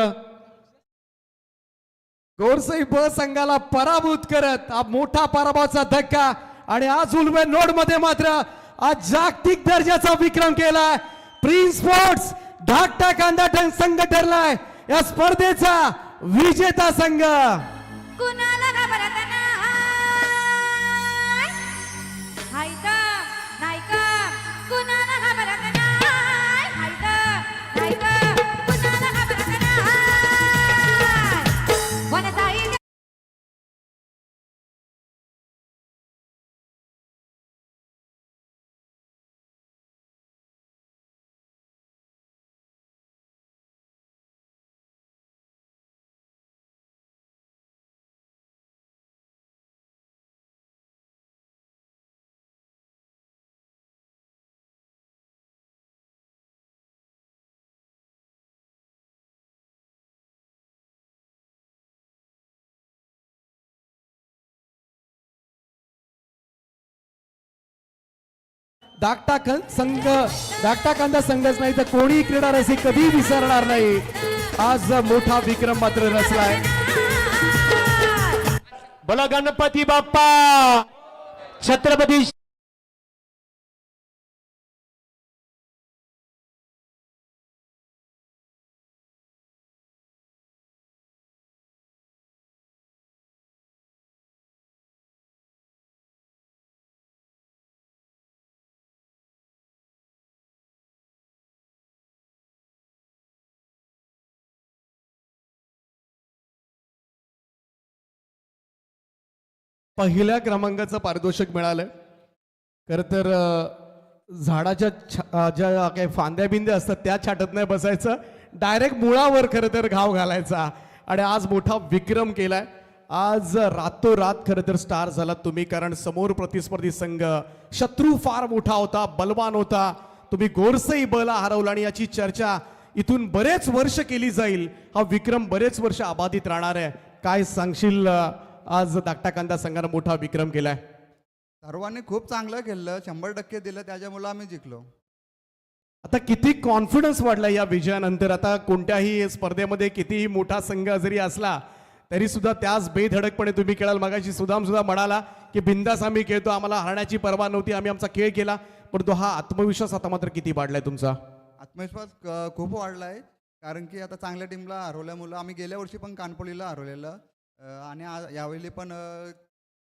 गोरसई ब संघाला पराभूत करत हा मोठा पराभवाचा धक्का. आणि आज उलवे नोड मध्ये मात्र आज जागतिक दर्जाचा विक्रम केलाय. प्रिन्स स्पोर्ट्स धाकटा कांदा संघ ठरलाय या स्पर्धेचा विजेता संघ. कुणाला घाबरत नाही का कुणाला घाबरत नाही का कुणाला घाबरत नाही वनताई. धाकटा कांदा संघच नाही तर कोणी क्रीडा रसिक कधी विसरणार नाही. आज मोठा विक्रम मात्र रचलाय. बोला गणपती बाप्पा छत्रपती. पहिल्या क्रमांकाचं पारितोषिक मिळालंय. खर तर झाडाच्या ज्या काही फांद्या बिंद्या असतात त्या छाटत नाही बसायचं, डायरेक्ट मुळावर खरं तर घाव घालायचा. आणि आज मोठा विक्रम केलाय. आज रातोरात खरं तर स्टार झालात तुम्ही, कारण समोर प्रतिस्पर्धी संघ शत्रू फार मोठा होता, बलवान होता. तुम्ही गोरसई बला हरवला आणि याची चर्चा इथून बरेच वर्ष केली जाईल. हा विक्रम बरेच वर्ष अबाधित राहणार आहे. काय सांगशील, आज धाकटा कांदा संघाने मोठा विक्रम केलाय. सर्वांनी खूप चांगलं खेळलं, 100% दिलं, त्याच्यामुळे आम्ही जिंकलो. आता किती कॉन्फिडन्स वाढला या विजयानंतर. आता कोणत्याही स्पर्धेमध्ये कितीही मोठा संघ जरी असला तरी सुद्धा त्याच बेधडकपणे तुम्ही खेळाल. मगाशी सुदाम सुद्धा म्हणाला की बिंदास आम्ही खेळतो, आम्हाला हरण्याची पर्वा नव्हती, आम्ही आमचा खेळ केला. परंतु हा आत्मविश्वास आता मात्र किती वाढलाय तुमचा. आत्मविश्वास खूप वाढला आहे कारण की आता चांगल्या टीमला हरवल्यामुळं आम्ही गेल्या वर्षी पण कानपोलीला हरवलेलं आणि यावेळी पण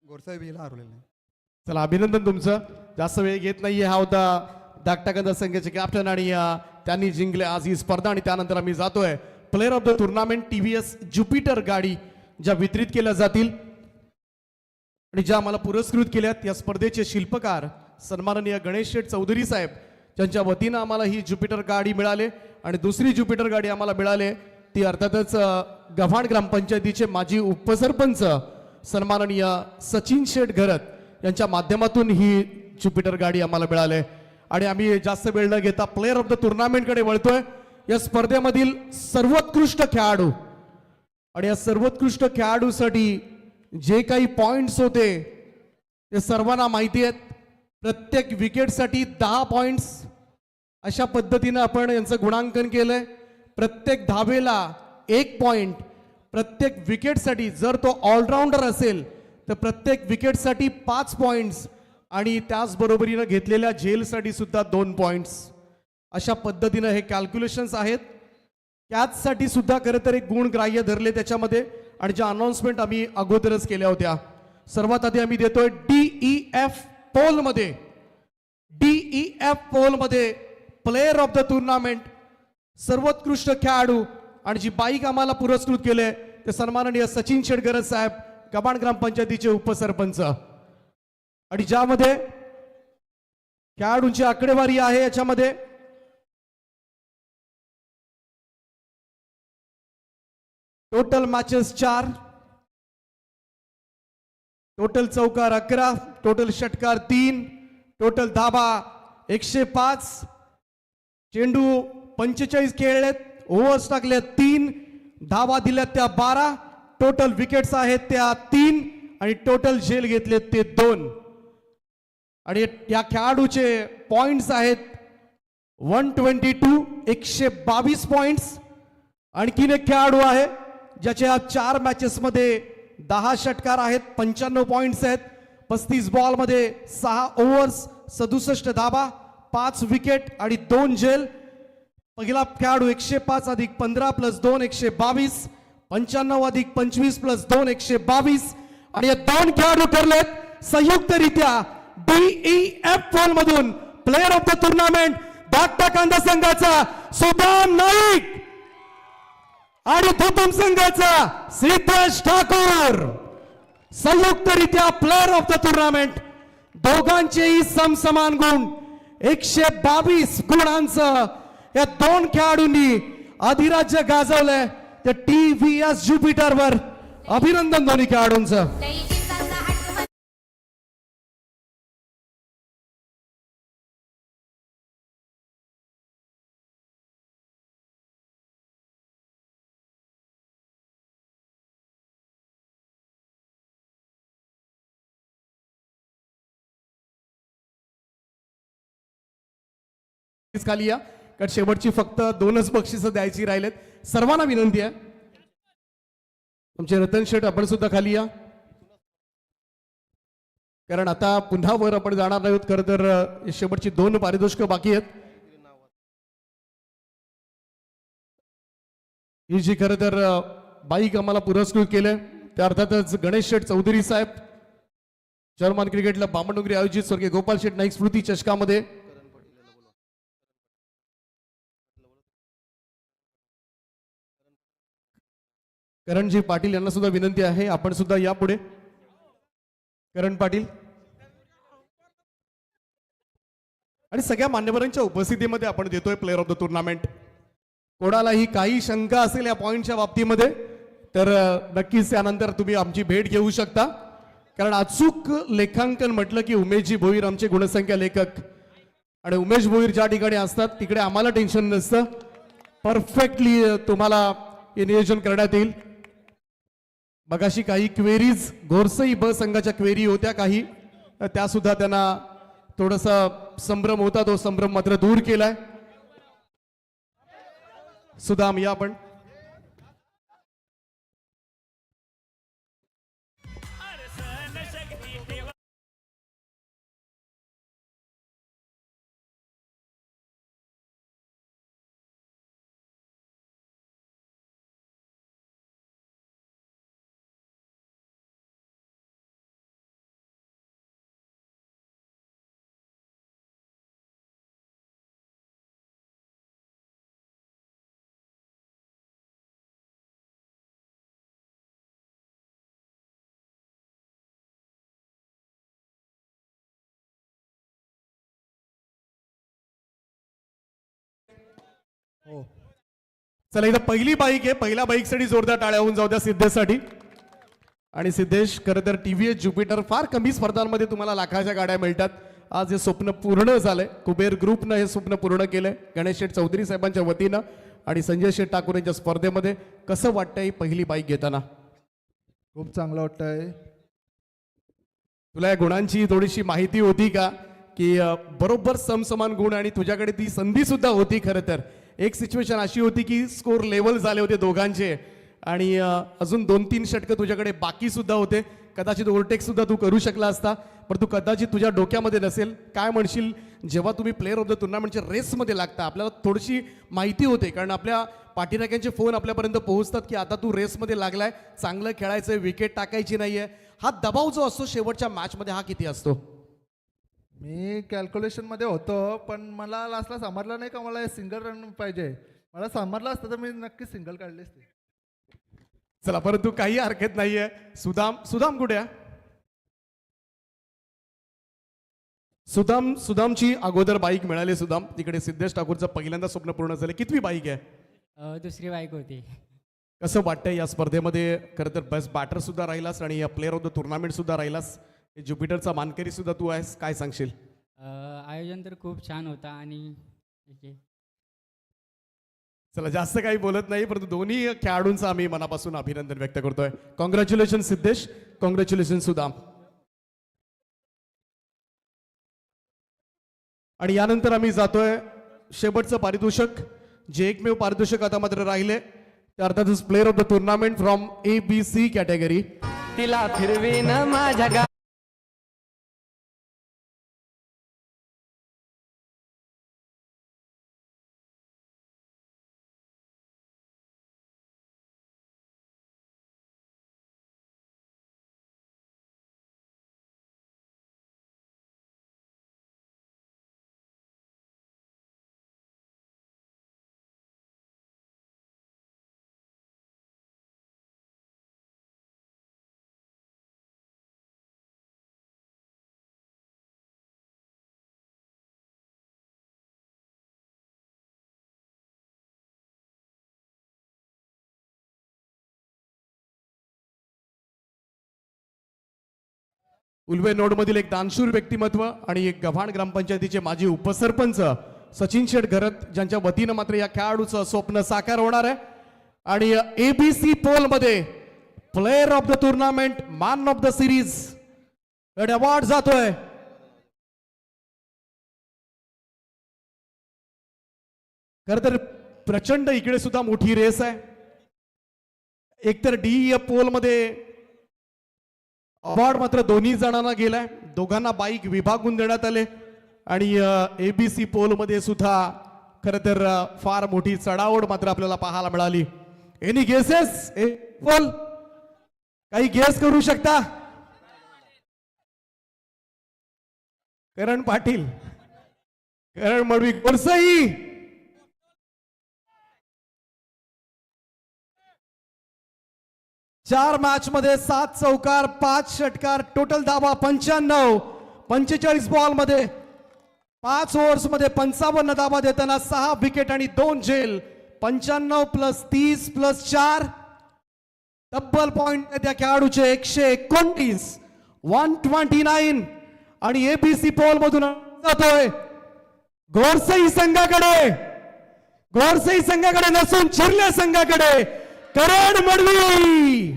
गोरसाहेबीला हरवलेलं आहे. चला अभिनंदन तुमचं. जास्त वेळ घेत नाहीये. हा होता दागटाकंद संघाचे कॅप्टन आणि त्यांनी जिंकले आज ही स्पर्धा. आणि त्यानंतर आम्ही जातोय player of the tournament TVS Jupiter गाडी ज्या वितरित केल्या जातील आणि ज्या आम्हाला पुरस्कृत केल्यात या स्पर्धेचे शिल्पकार सन्माननीय गणेश शेठ चौधरी साहेब ज्यांच्या वतीनं आम्हाला ही ज्युपिटर गाडी मिळाली. आणि दुसरी ज्युपिटर गाडी आम्हाला मिळाली ती अर्थातच गव्हाण ग्रामपंचायतीचे माजी उपसरपंच सन्माननीय सचिन शेठ घरत यांच्या माध्यमातून ही ज्युपिटर गाडी आम्हाला मिळाली. आणि आम्ही जास्त वेळ न घेता प्लेअर ऑफ द टुर्नामेंटकडे वळतोय. या स्पर्धेमधील सर्वोत्कृष्ट खेळाडू आणि या सर्वोत्कृष्ट खेळाडूसाठी जे काही पॉइंट्स होते ते सर्वांना माहिती आहेत. प्रत्येक विकेटसाठी 10 पॉइंट्स अशा पद्धतीनं आपण यांचं गुणांकन केलंय. प्रत्येक धावेला 1 पॉइंट. प्रत्येक विकेटसाठी जर तो ऑलराऊंडर असेल तर प्रत्येक विकेटसाठी 5 पॉइंट्स आणि त्याचबरोबरीनं घेतलेल्या झेलसाठी सुद्धा 2 पॉइंट्स. अशा पद्धतीनं हे कॅल्क्युलेशन्स आहेत. कॅचसाठी सुद्धा खरं तर एक गुण ग्राह्य धरले त्याच्यामध्ये आणि ज्या अनाउन्समेंट आम्ही अगोदरच केल्या होत्या. सर्वात आधी आम्ही देतोय DEF पोलमध्ये प्लेअर ऑफ द टुर्नामेंट सर्वोत्कृष्ट खेळाडू आणि जी बाईक आम्हाला पुरस्कृत केले ते सन्माननीय सचिन शेटगरज साहेब गव्हाण ग्रामपंचायतीचे उपसरपंच. आणि ज्यामध्ये खेळाडूंची आकडेवारी आहे याच्यामध्ये टोटल मॅचेस 4, टोटल चौकार 11, टोटल षटकार 3, टोटल धाबा 105, चेंडू 45 खेळलेत, ओव्हर्स टाकले 3, धावा दिल्यात त्या 12, टोटल विकेट्स आहेत त्या 3 आणि टोटल झेल घेतलेत ते 2. आणि या खेळाडूचे पॉइंट्स आहेत 122, 122 पॉइंट्स. आणखीन एक खेळाडू आहे ज्याच्या 4 मॅचेसमध्ये 10 षटकार आहेत, 95 पॉइंट्स आहेत, 35 बॉलमध्ये 6 ओव्हर्स, 67 धाबा, 5 विकेट आणि 2 झेल. पहिला खेळाडू 105 अधिक 15 प्लस 2 122, 95 अधिक 25 प्लस 2 122. आणि या 2 खेळाडू ठरलेत संयुक्तरित्या DEF पोल मधून प्लेअर ऑफ द टुर्नामेंट दागटा कांदा संघाचा सुदाम नाईक आणि थोतम संघाचा सिद्धेश ठाकूर. संयुक्तरित्या प्लेअर ऑफ द टुर्नामेंट दोघांचेही समसमान गुण 122 गुणांचं या 2 खेळाडूंनी अधिराज्य गाजवलंय त्या TVS ज्युपिटरवर. अभिनंदन दोन्ही खेळाडूंचं. खाली या कारण शेवटची फक्त 2च बक्षिसं द्यायची राहिलेत. सर्वांना विनंती आहे तुमचे रतन शेठ आपण सुद्धा खाली या कारण आता पुन्हा वर आपण जाणार नाहीत. खरं तर शेवटची 2 पारितोषिकं बाकी आहेत. ही जी खरं तर बाईक आम्हाला पुरस्कृत केले त्या अर्थातच गणेश शेठ चौधरी साहेब चर्मान क्रिकेटला बामणडोंगरी आयोजित स्वर्गीय गोपाल शेठ नाईक स्मृती चषकामध्ये करणजी पाटील यांना सुद्धा विनंती आहे आपण सुद्धा या पुढे. करण पाटील आणि सगळ्या मान्यवरांच्या उपस्थितीमध्ये आपण देतोय प्लेअर ऑफ द टुर्नामेंट. कोणालाही काही शंका असेल या पॉइंटच्या बाबतीमध्ये तर नक्कीच त्यानंतर तुम्ही आमची भेट घेऊ शकता कारण अचूक लेखांकन म्हटलं की उमेशजी भोईर आमचे गुणसंख्या लेखक आणि उमेश भोईर ज्या ठिकाणी असतात तिकडे आम्हाला टेन्शन नसतं. परफेक्टली तुम्हाला हे नियोजन करण्यात येईल. मगाशी काही क्वेरीज घोरसई ब संघाच्या क्वेरी होत्या काही त्या सुद्धा त्यांना थोडासा संभ्रम होता तो संभ्रम मात्र दूर केलाय. सुदाम या आपण हो. चला इथं पहिली बाईक आहे, पहिल्या बाईकसाठी जोरदार टाळ्या होऊन जाऊ द्या सिद्धेशसाठी. आणि सिद्धेश, खरं तर TVS ज्युपिटर फार कमी स्पर्धांमध्ये तुम्हाला लाखाच्या गाड्या मिळतात. आज हे स्वप्न पूर्ण झालंय. कुबेर ग्रुपनं हे स्वप्न पूर्ण केलंय गणेश शेठ चौधरी साहेबांच्या वतीनं आणि संजय शेठ ठाकूर यांच्या स्पर्धेमध्ये. कसं वाटतंय पहिली बाईक घेताना? खूप चांगलं वाटतंय. तुला या गुणांची थोडीशी माहिती होती का, की बरोबर समसमान गुण आणि तुझ्याकडे ती संधी सुद्धा होती? खरं तर एक सिच्युएशन अशी होती की स्कोर लेवल झाले होते दोघांचे आणि अजून 2-3 षटकं तुझ्याकडे बाकी सुद्धा होते. कदाचित ओव्हरटेक सुद्धा तू करू शकला असता, परंतु कदाचित तुझ्या डोक्यामध्ये नसेल. काय म्हणशील जेव्हा तुम्ही प्लेअर ऑफ द टुर्नामेंटच्या रेसमध्ये लागता? आपल्याला थोडीशी माहिती होते, कारण आपल्या पाठीराख्यांचे फोन आपल्यापर्यंत पोहोचतात की आता तू रेसमध्ये लागलाय, चांगलं खेळायचं, विकेट टाकायची नाहीये. हा दबाव जो असतो शेवटच्या मॅचमध्ये, हा किती असतो? मी कॅल्क्युलेशनमध्ये होतो, पण मला लास्टला समजलं नाही का मला सिंगल रन पाहिजे. मला समजलं असतं तर मी नक्की सिंगल काढली असते. चला, परंतु काही हरकत नाहीये. सुदाम कुठे आहे? सुदामची अगोदर बाईक मिळाली. सुदाम, तिकडे सिद्धेश ठाकूरचं पहिल्यांदा स्वप्न पूर्ण झालं. कितवी बाईक आहे? दुसरी बाईक होती. कसं वाटतंय या स्पर्धेमध्ये? खरं तर बेस्ट बॅटर सुद्धा राहिलास आणि प्लेअर ऑफ द टुर्नामेंट सुद्धा राहिलास. ज्युपिटरचा मानकरी सुद्धा तू आहेस. काय सांगशील? आयोजन तर खूप छान होता आणि चला, जास्त काही बोलत नाही, परंतु दोन्ही खेळाडूंचं आम्ही मनापासून अभिनंदन व्यक्त करतोय. Congratulation Siddhesh, congratulation Sudam. आणि यानंतर आम्ही जातोय शेवटचं पारितोषिक, जे एकमेव पारितोषिक आता मात्र राहिले ते अर्थातच player of the tournament from ABC category. तिला फिरवीन माझ्या उल्वे नोडमधील एक दानशूर व्यक्तिमत्व आणि एक गव्हाण ग्रामपंचायतीचे माजी उपसरपंच सचिन शेठ घरत, ज्यांच्या वतीनं मात्र या खेळाडूचं स्वप्न साकार होणार आहे. आणि ABC पोल मध्ये player of the tournament, man of the series award जातोय खर तर प्रचंड इकडे सुद्धा मोठी रेस आहे. एकतर DEF पोल मध्ये अवॉर्ड मात्र दोन्ही जणांना गेलाय, दोघांना बाईक विभागून देण्यात आले. आणि ABC पोल मध्ये सुद्धा खर तर फार मोठी चढाओढ मात्र आपल्याला पाहायला मिळाली. Any guesses? पोल काही गेस करू शकता? करण पाटील, करण मडवी, गोरसई, चार मॅच मध्ये 7 चौकार 5 षटकार, टोटल धावा 95. 45 बॉल मध्ये 5 ओव्हर्स मध्ये 55 धावा देताना 6 विकेट आणि 2 झेल. 95 + 30 + 4 डबल पॉइंट त्या खेळाडूचे 129, 129. आणि ABC पोल मधून जातोय गोरसई संघाकडे, गोरसई संघाकडे नसून चिरल्या संघाकडे करण मडवी.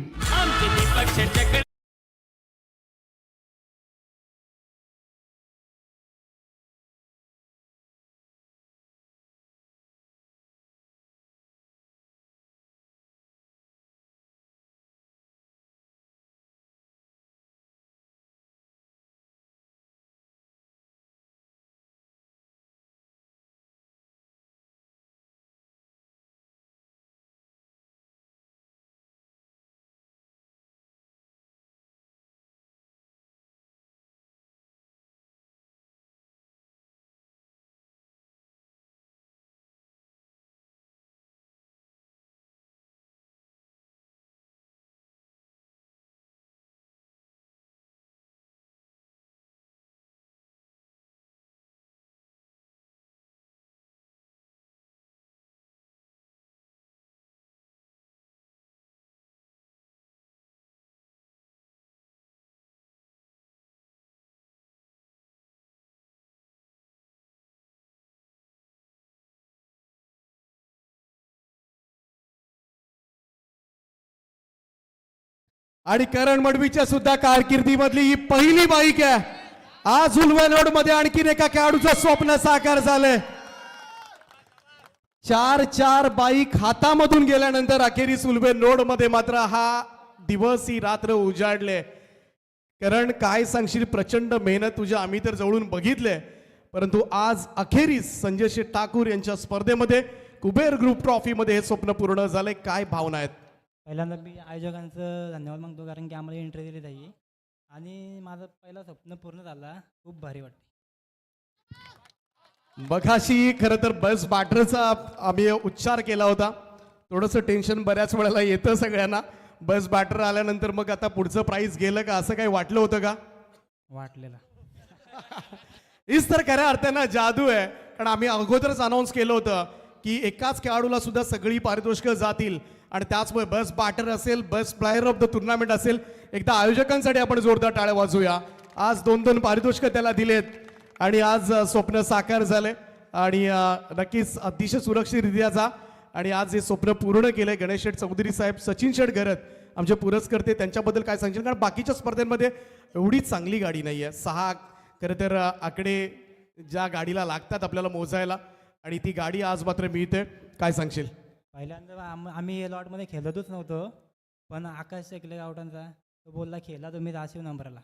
आणि करण मडवीच्या सुद्धा कारकिर्दीमधली ही पहिली बाईक आहे. आज उलवेलोड मध्ये आणखीन एका खेळाडूचं स्वप्न साकार झालंय. 4 बाईक हातामधून गेल्यानंतर अखेरीस उलवेलोड मध्ये मात्र हा दिवस ही रात्र उजाडले. कारण काय सांगशील, प्रचंड मेहनत तुझ्या आम्ही तर जवळून बघितले, परंतु आज अखेरीस संजय शेठ ठाकूर यांच्या स्पर्धेमध्ये कुबेर ग्रुप ट्रॉफी मध्ये हे स्वप्न पूर्ण झालंय. काय भावना आहेत? पहिल्यांदा मी आयोजकांचं धन्यवाद मागतो, कारण की आम्हाला एंट्री दिली त्याची आणि माझं पहिलं स्वप्न पूर्ण झाला. खूप भारी वाटते. बघाशी खरं तर बस बॅटरचा आम्ही उच्चार केला होता. थोडंसं टेन्शन बऱ्याच वेळेला येतं सगळ्यांना. बस बॅटर आल्यानंतर मग आता पुढचं प्राइस गेलं का असं काही वाटलं होतं का? वाटलेला. हीच तर खऱ्या अर्थानं जादू आहे. कारण आम्ही अगोदरच अनाऊन्स केलं होतं की एकाच खेळाडूला सुद्धा सगळी पारितोषिकं जातील आणि त्याचमुळे बस बॅटर असेल, बस प्लेयर ऑफ द टुर्नामेंट असेल. एकदा आयोजकांसाठी आपण जोरदार टाळ्या वाजूया. आज 2 पारितोषिकं त्याला दिलेत आणि आज स्वप्न साकार झाले आणि नक्कीच अतिशय सुरक्षितरित्या जा आणि आज हे स्वप्न पूर्ण केलंय. गणेश शेठ चौधरी साहेब, सचिन शेठ घरत आमचे पुरस्कर्ते, त्यांच्याबद्दल काय सांगशील? कारण बाकीच्या स्पर्धेमध्ये एवढी चांगली गाडी नाही आहे. 6 खरं तर आकडे ज्या गाडीला लागतात आपल्याला मोजायला, आणि ती गाडी आज मात्र मिळते. काय सांगशील? पहिल्यांदा आम्ही या लॉटमध्ये खेळतच नव्हतो, पण आकाश शेकले गावठांचा तो बोलला खेळला तुम्ही 10 नंबरला.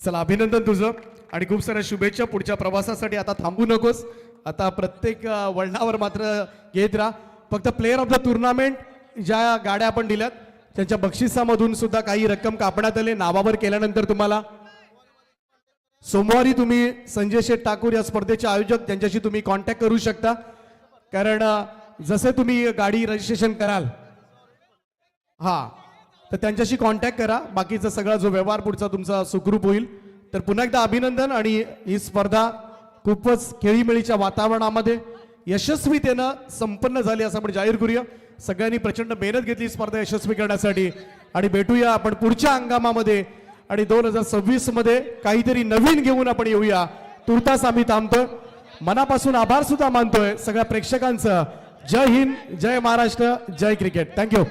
चला, अभिनंदन तुझं आणि खूप साऱ्या शुभेच्छा पुढच्या प्रवासासाठी. आता थांबू नकोस, आता प्रत्येक वळणावर मात्र घेत राहा. फक्त प्लेअर ऑफ द टुर्नामेंट ज्या गाड्या आपण दिल्यात त्यांच्या बक्षिसामधून सुद्धा काही रक्कम कापण्यात आली. नावावर केल्यानंतर तुम्हाला सोमवारी तुम्ही संजय शेठ ठाकूर या स्पर्धेचे आयोजक त्यांच्याशी तुम्ही कॉन्टॅक्ट करू शकता. कारण जसे तुम्ही गाडी रजिस्ट्रेशन कराल तर त्यांच्याशी कॉन्टॅक्ट करा. बाकीचा सगळा जो व्यवहार पुढचा तुमचा सुखरूप होईल. तर पुन्हा एकदा अभिनंदन आणि ही स्पर्धा खूपच खेळीमेळीच्या वातावरणामध्ये यशस्वीतेनं संपन्न झाली असं आपण जाहीर करूया. सगळ्यांनी प्रचंड मेहनत घेतली स्पर्धा यशस्वी करण्यासाठी आणि भेटूया आपण पुढच्या हंगामामध्ये आणि 2026 मध्ये काहीतरी नवीन घेऊन आपण येऊया. तुर्तास आम्ही थांबतोय. मनापासून आभार सुद्धा मानतोय सगळ्या प्रेक्षकांचं. जय हिंद, जय महाराष्ट्र, जय क्रिकेट. थँक्यू.